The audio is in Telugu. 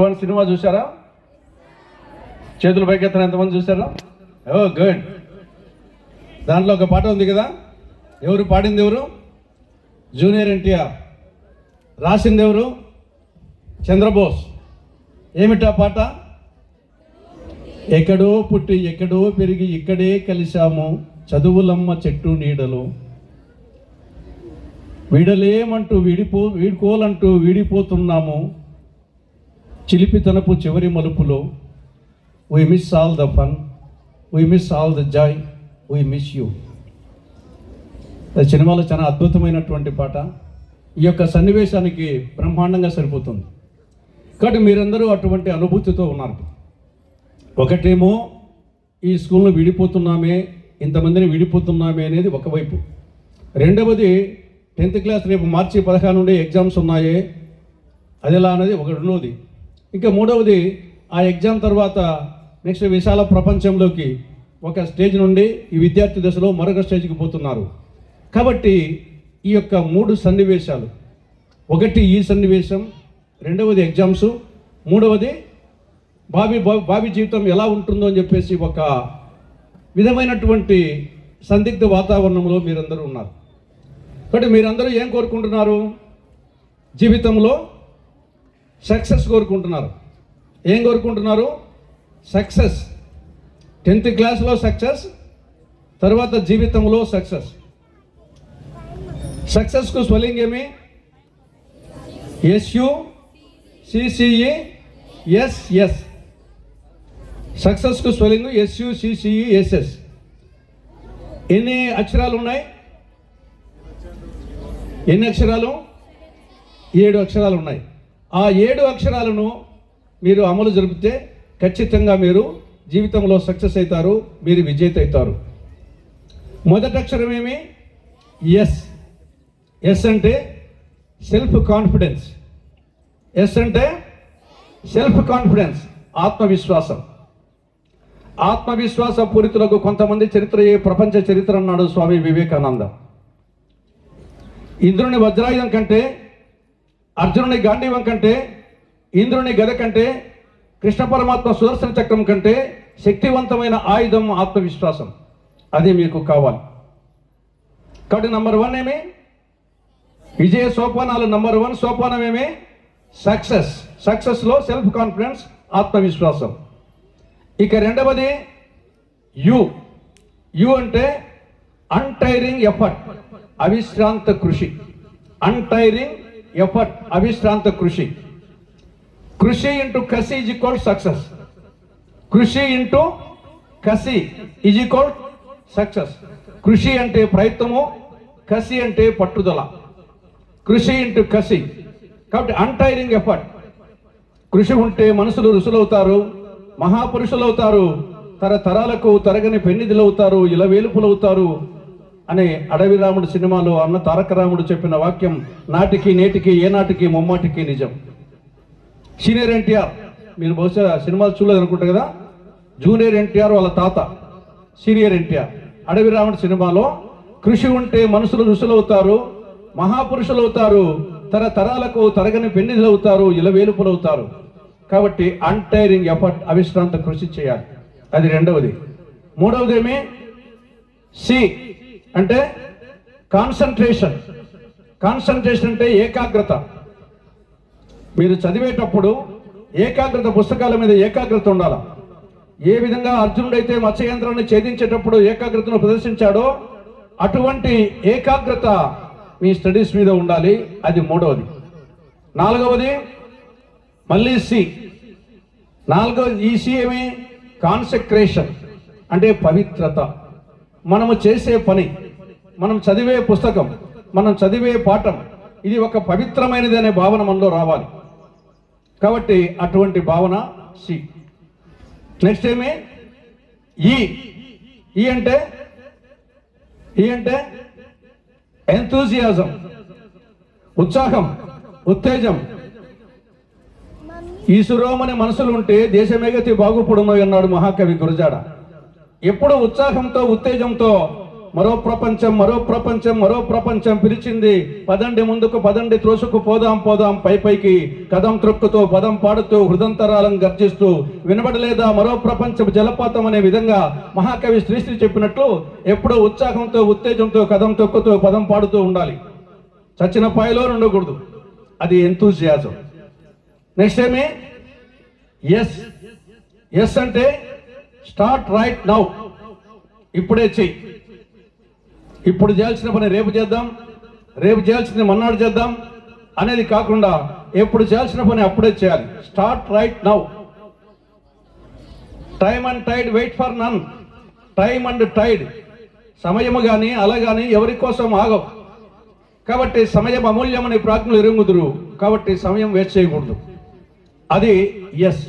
వన్ సినిమా చూసారా? చేతులు పైకెత్తన ఎంతమంది చూసారా? ఓ గుడ్. దాంట్లో ఒక పాట ఉంది కదా, ఎవరు పాడింది? ఎవరు? జూనియర్ ఎన్టీఆర్. రాసింది ఎవరు? చంద్రబోస్. ఏమిటా పాట? ఎక్కడో పుట్టి ఎక్కడో పెరిగి ఇక్కడే కలిశాము, చదువులమ్మ చెట్టు నీడలు, వీడలేమంటూ వీడుకోలంటూ వీడిపోతున్నాము, చిలిపితనపు చివరి మలుపులో, we miss all the fun, we miss all the joy, we miss you. సినిమాలో చాలా అద్భుతమైనటువంటి పాట. ఈ యొక్క సన్నివేశానికి బ్రహ్మాండంగా సరిపోతుంది. కాబట్టి మీరందరూ అటువంటి అనుభూతితో ఉన్నారు. ఒకటేమో ఈ స్కూల్లో విడిపోతున్నామే, ఇంతమందిని విడిపోతున్నామే అనేది ఒకవైపు. రెండవది 10th క్లాస్ రేపు మార్చి 16 నుండి ఎగ్జామ్స్ ఉన్నాయే, అది ఎలా అనేది ఒక రెండవది. ఇంకా మూడవది, ఆ ఎగ్జామ్ తర్వాత నెక్స్ట్ విశాల ప్రపంచంలోకి ఒక స్టేజ్ నుండి ఈ విద్యార్థి దశలో మరొక స్టేజ్కి పోతున్నారు. కాబట్టి ఈ యొక్క 3 సన్నివేశాలు, ఒకటి ఈ సన్నివేశం, రెండవది ఎగ్జామ్స్, మూడవది భావి జీవితం ఎలా ఉంటుందో అని చెప్పేసి ఒక విధమైనటువంటి సందిగ్ధ వాతావరణంలో మీరందరూ ఉన్నారు. కాబట్టి మీరందరూ ఏం కోరుకుంటున్నారు? జీవితంలో సక్సెస్ కోరుకుంటున్నారు. ఏం కోరుకుంటున్నారు? సక్సెస్. 10th క్లాస్లో సక్సెస్, తర్వాత జీవితంలో సక్సెస్. సక్సెస్కు స్పెల్లింగ్ ఏమి? SUCCESS. సక్సెస్కు స్పెల్లింగ్ SUCCESS. ఎన్ని అక్షరాలు ఉన్నాయి? ఎన్ని అక్షరాలు? 7 అక్షరాలు ఉన్నాయి. ఆ 7 అక్షరాలను మీరు అమలు జరిపితే ఖచ్చితంగా మీరు జీవితంలో సక్సెస్ అవుతారు, మీరు విజేత అవుతారు. మొదటి అక్షరం ఏమి? ఎస్. ఎస్ అంటే సెల్ఫ్ కాన్ఫిడెన్స్. ఎస్ అంటే సెల్ఫ్ కాన్ఫిడెన్స్, ఆత్మవిశ్వాసం. ఆత్మవిశ్వాస పూరితులకు కొంతమంది చరిత్రయే ప్రపంచ చరిత్ర అన్నాడు స్వామి వివేకానంద. ఇంద్రుని వజ్రాయుధం కంటే, అర్జునుని గాంధీవం కంటే, ఇంద్రుని గద కంటే, కృష్ణ పరమాత్మ సుదర్శన చక్రం కంటే శక్తివంతమైన ఆయుధం ఆత్మవిశ్వాసం. అది మీకు కావాలి. కాబట్టి నంబర్ 1 ఏమి? విజయ సోపానాలు. నంబర్ 1 సోపానం ఏమి? సక్సెస్. సక్సెస్లో సెల్ఫ్ కాన్ఫిడెన్స్, ఆత్మవిశ్వాసం. ఇక రెండవది యు. యు అంటే అన్టైరింగ్ ఎఫర్ట్, అవిశ్రాంత కృషి. అన్టైరింగ్ ఎఫర్ట్, అవిశ్రాంత కృషి. కృషి ఇంటూ కసి ఈజ్ ఈక్వల్ సక్సెస్. కృషి ఇంటూ కసి ఈజ్ ఈక్వల్ సక్సెస్. కృషి అంటే ప్రయత్నము, కసి అంటే పట్టుదల. కృషి ఇంటూ కసి. కాబట్టి అన్టైరింగ్ ఎఫర్ట్. కృషి ఉంటే మనుషులు ఋషులవుతారు, మహాపురుషులు అవుతారు, తరతరాలకు తరగని పెన్నిధులు అవుతారు, ఇలవేలుపులు అవుతారు అనే అడవి రాముడు సినిమాలో అన్న తారక రాముడు చెప్పిన వాక్యం నాటికి నేటికి ఏనాటికి ముమ్మాటికి నిజం. సీనియర్ ఎన్టీఆర్, మీరు బహుశా సినిమాలు చూడలేదు అనుకుంటా కదా, జూనియర్ ఎన్టీఆర్ వాళ్ళ తాత సీనియర్ ఎన్టీఆర్ అడవి రాముడు సినిమాలో కృషి ఉంటే మనుషులు ఋషులు అవుతారు, మహాపురుషులు అవుతారు, తరతరాలకు తరగని పెన్నిధులు అవుతారు, ఇలవేలుపులు అవుతారు. కాబట్టి అన్టైరింగ్ ఎఫర్ట్, అవిశ్రాంత కృషి చేయాలి. అది రెండవది. మూడవది ఏమి? సి అంటే కాన్సన్ట్రేషన్. కాన్సన్ట్రేషన్ అంటే ఏకాగ్రత. మీరు చదివేటప్పుడు ఏకాగ్రత, పుస్తకాల మీద ఏకాగ్రత ఉండాలి. ఏ విధంగా అర్జునుడైతే మత్స్యయంత్రాన్ని ఛేదించేటప్పుడు ఏకాగ్రతను ప్రదర్శించాడో అటువంటి ఏకాగ్రత మీ స్టడీస్ మీద ఉండాలి. అది మూడవది. నాలుగవది మళ్ళీ సి. ఈ సి ఏమి? కాన్సెక్రేషన్ అంటే పవిత్రత. మనము చేసే పని, మనం చదివే పుస్తకం, మనం చదివే పాఠం, ఇది ఒక పవిత్రమైనది అనే భావన మనలో రావాలి. కాబట్టి అటువంటి భావన సి. నెక్స్ట్ ఏమి? ఈ అంటే ఎంతూజియాజం, ఉత్సాహం, ఉత్తేజం. ఈశ్వరోమని మనసులు ఉంటే దేశమేగతి బాగుపడును అన్నాడు మహాకవి గురజాడ. ఎప్పుడు ఉత్సాహంతో, ఉత్తేజంతో మరో ప్రపంచం పిలిచింది. పదండి ముందుకు, పదండి త్రోసుకు, పోదాం పైకి, కదం త్రొక్కుతూ పదం పాడుతూ హృదంతరాలను గర్జిస్తూ, వినబడలేదా మరో ప్రపంచం జలపాతం అనే విధంగా మహాకవి శ్రీశ్రీ చెప్పినట్లు ఎప్పుడూ ఉత్సాహంతో, ఉత్తేజంతో కదం తొక్కుతూ పదం పాడుతూ ఉండాలి. చచ్చిన పాయలో ఉండకూడదు. అది ఎంతూజియాజం. నెక్స్ట్ ఏమి? ఎస్ అంటే స్టార్ట్ రైట్ నౌ. ఇప్పుడే చెయ్యి. ఇప్పుడు చేయాల్సిన పని రేపు చేద్దాం, రేపు చేయాల్సింది మన్నాడు చేద్దాం అనేది కాకుండా ఎప్పుడు చేయాల్సిన పని అప్పుడే చేయాలి. Start right now. Time and tide wait for none. Time and tide, సమయము కానీ అలా కానీ ఎవరి కోసం ఆగవు. కాబట్టి సమయం అమూల్యమని ప్రాజ్ఞులు ఎరుగుదురు. కాబట్టి సమయం వేస్ట్ చేయకూడదు. అది ఎస్.